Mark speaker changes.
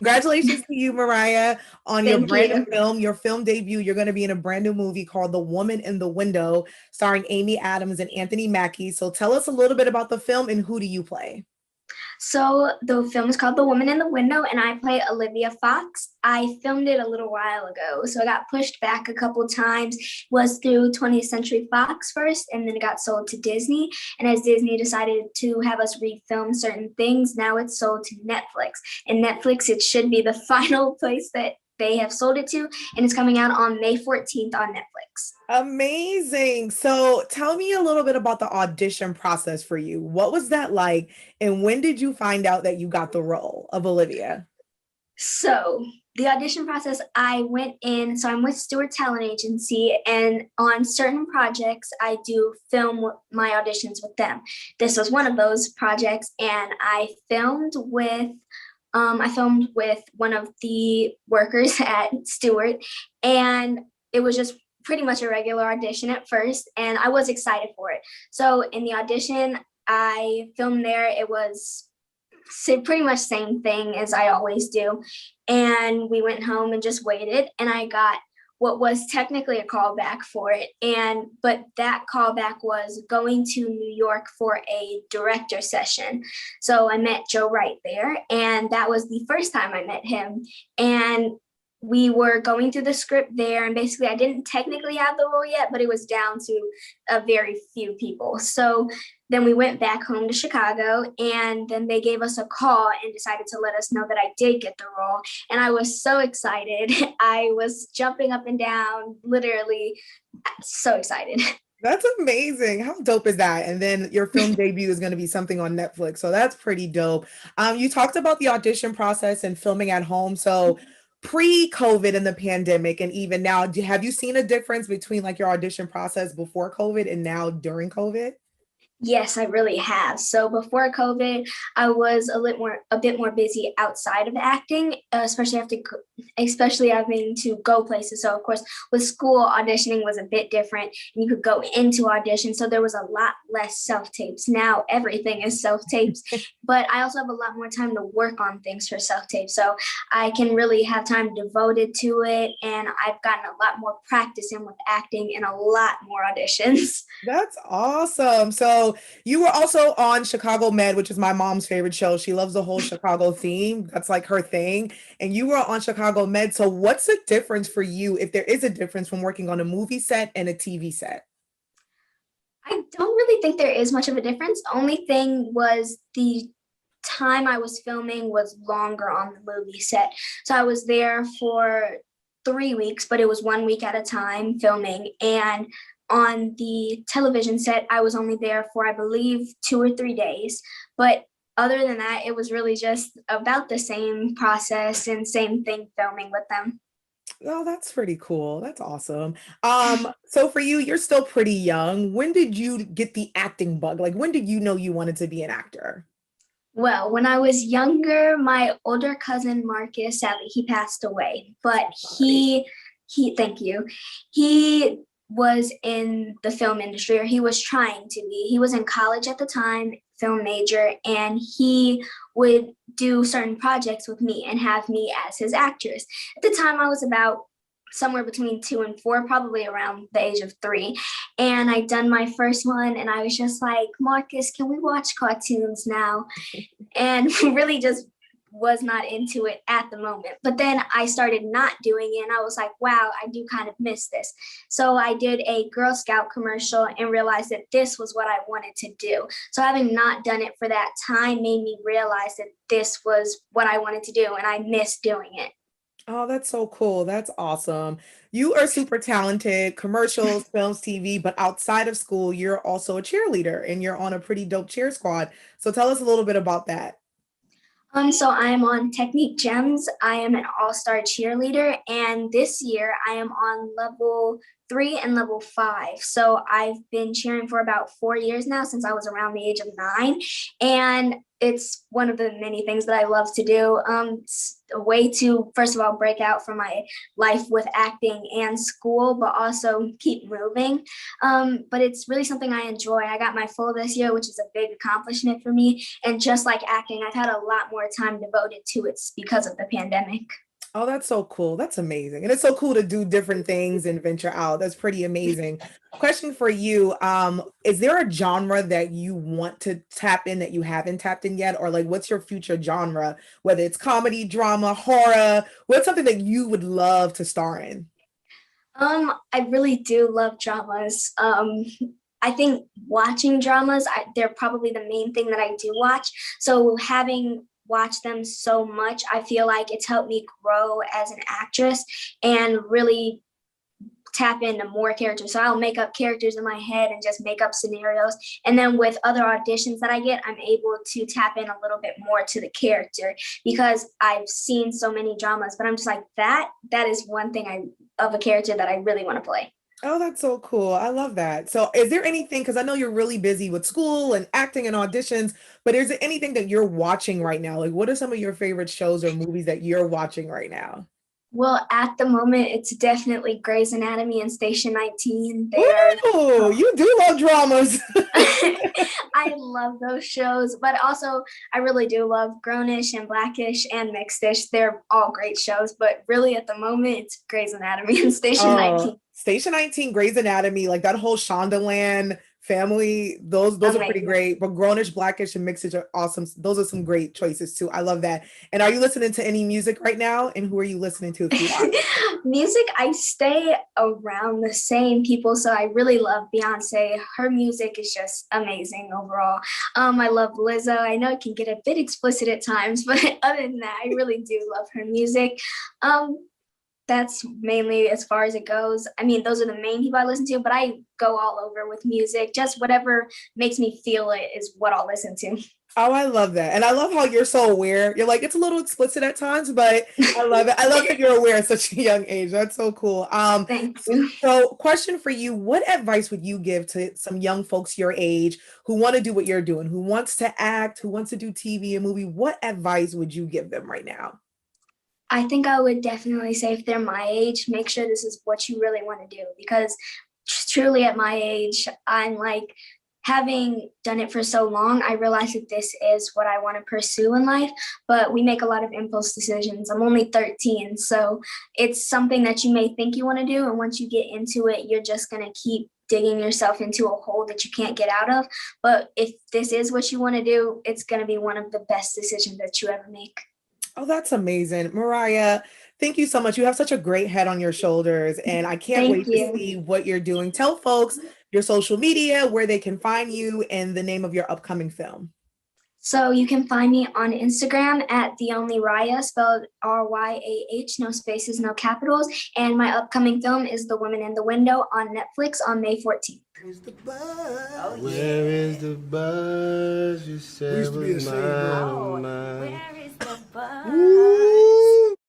Speaker 1: Congratulations to you, Mariah, on your
Speaker 2: Thank
Speaker 1: brand new
Speaker 2: you.
Speaker 1: film, your film debut. You're going to be in a brand new movie called The Woman in the Window, starring Amy Adams and Anthony Mackie. So tell us a little bit about the film and who do you play?
Speaker 2: So the film is called The Woman in the Window, and I play Olivia Fox. I filmed it a little while ago, so it got pushed back a couple times. Was through 20th Century Fox first, and then it got sold to Disney. And as Disney decided to have us refilm certain things, now it's sold to Netflix. And Netflix, it should be the final place that they have sold it to, and it's coming out on May 14th on Netflix.
Speaker 1: Amazing. So tell me a little bit about the audition process for you. What was that like? And when did you find out that you got the role of Olivia?
Speaker 2: So the audition process, I went in, so I'm with Stewart Talent Agency, and on certain projects, I do film my auditions with them. This was one of those projects, and I filmed with one of the workers at Stewart, and it was just pretty much a regular audition at first, and I was excited for it. So in the audition, I filmed there. It was pretty much same thing as I always do. And we went home and just waited, and I got what was technically a callback for it. But that callback was going to New York for a director session. So I met Joe Wright there, and that was the first time I met him. And we were going through the script there, and basically I didn't technically have the role yet, but it was down to a very few people. So then we went back home to Chicago, and then they gave us a call and decided to let us know that I did get the role. And I was so excited. I was jumping up and down, literally so excited.
Speaker 1: That's amazing. How dope is that? And then your film debut is going to be something on Netflix. So that's pretty dope. You talked about the audition process and filming at home. So pre-COVID and the pandemic, and even now, have you seen a difference between like your audition process before COVID and now during COVID?
Speaker 2: Yes, I really have. So before COVID, I was a bit more busy outside of acting, especially having to go places. So of course, with school, auditioning was a bit different, and you could go into audition. So there was a lot less self tapes. Now everything is self tapes, but I also have a lot more time to work on things for self tape. So I can really have time devoted to it, and I've gotten a lot more practice in with acting and a lot more auditions.
Speaker 1: That's awesome. So you were also on Chicago Med, which is my mom's favorite show. She loves the whole Chicago theme. That's like her thing. And you were on Chicago Med. So what's the difference for you, if there is a difference from working on a movie set and a TV set?
Speaker 2: I don't really think there is much of a difference. Only thing was the time I was filming was longer on the movie set. So I was there for 3 weeks, but it was 1 week at a time filming. And on the television set, I was only there for, I believe, 2 or 3 days. But other than that, it was really just about the same process and same thing filming with them.
Speaker 1: Oh, that's pretty cool. That's awesome. So for you, you're still pretty young. When did you get the acting bug? Like when did you know you wanted to be an actor?
Speaker 2: Well, when I was younger, my older cousin Marcus, sadly, he passed away. But
Speaker 1: Sorry.
Speaker 2: thank you. He was in the film industry, or he was trying to be. He was in college at the time, film major, and he would do certain projects with me and have me as his actress. At the time, I was about somewhere between 2 and 4, probably around the age of 3. And I'd done my first one, and I was just like, Marcus, can we watch cartoons now? And really just was not into it at the moment. But then I started not doing it, and I was like, wow, I do kind of miss this. So I did a Girl Scout commercial and realized that this was what I wanted to do. So having not done it for that time made me realize that this was what I wanted to do, and I missed doing it.
Speaker 1: Oh, that's so cool. That's awesome. You are super talented, commercials, films, TV, but outside of school, you're also a cheerleader and you're on a pretty dope cheer squad. So tell us a little bit about that.
Speaker 2: So I am on Technique Gems. I am an all-star cheerleader, and this year I am on level 3 and level 5. So I've been cheering for about 4 years now, since I was around the age of 9. And it's one of the many things that I love to do. It's a way to, first of all, break out from my life with acting and school, but also keep moving. But it's really something I enjoy. I got my full this year, which is a big accomplishment for me. And just like acting, I've had a lot more time devoted to it because of the pandemic.
Speaker 1: Oh, that's so cool. That's amazing. And it's so cool to do different things and venture out. That's pretty amazing. Question for you. Is there a genre that you want to tap in that you haven't tapped in yet? Or like what's your future genre? Whether it's comedy, drama, horror, what's something that you would love to star in?
Speaker 2: I really do love dramas. I think watching dramas, they're probably the main thing that I do watch. So having watched them so much, I feel like it's helped me grow as an actress and really tap into more characters. So I'll make up characters in my head and just make up scenarios. And then with other auditions that I get, I'm able to tap in a little bit more to the character because I've seen so many dramas, but I'm just like, that is one thing of a character that I really want to play.
Speaker 1: Oh, that's so cool. I love that. So, is there anything, because I know you're really busy with school and acting and auditions, but is there anything that you're watching right now? Like, what are some of your favorite shows or movies that you're watching right now?
Speaker 2: Well, at the moment, it's definitely Grey's Anatomy and Station 19. They are.
Speaker 1: Oh, you do love dramas.
Speaker 2: I love those shows, but also I really do love Grownish and Blackish and Mixedish. They're all great shows, but really at the moment, it's Grey's Anatomy and Station 19.
Speaker 1: Station 19, Grey's Anatomy, like that whole Shondaland family, those are pretty
Speaker 2: Amazing.
Speaker 1: great. But Grownish, Blackish, and Mixed are awesome. Those are some great choices too. I love that. And are you listening to any music right now? And who are you listening to if you are?
Speaker 2: Music, I stay around the same people, so I really love Beyonce. Her music is just amazing overall. I love Lizzo. I know it can get a bit explicit at times, but other than that, I really do love her music. That's mainly as far as it goes. I mean, those are the main people I listen to, but I go all over with music. Just whatever makes me feel it is what I'll listen to.
Speaker 1: Oh, I love that. And I love how you're so aware. You're like, it's a little explicit at times, but I love it. I love that you're aware at such a young age. That's so cool.
Speaker 2: Thank you.
Speaker 1: So question for you, what advice would you give to some young folks your age who want to do what you're doing, who wants to act, who wants to do TV and movie? What advice would you give them right now?
Speaker 2: I think I would definitely say if they're my age, make sure this is what you really want to do, because truly at my age, I'm like, having done it for so long, I realize that this is what I want to pursue in life, but we make a lot of impulse decisions. I'm only 13, so it's something that you may think you want to do, and once you get into it, you're just going to keep digging yourself into a hole that you can't get out of. But if this is what you want to do, it's going to be one of the best decisions that you ever make.
Speaker 1: Oh, that's amazing. Mariah, thank you so much. You have such a great head on your shoulders, and I can't
Speaker 2: Thank
Speaker 1: wait to
Speaker 2: you.
Speaker 1: see what you're doing. Tell folks your social media, where they can find you, and the name of your upcoming film.
Speaker 2: So you can find me on Instagram at the only Raya, spelled RYAH, no spaces, no capitals. And my upcoming film is The Woman in the Window on Netflix on May 14th.
Speaker 3: Where's the buzz? Where is the buzz? You said was mine.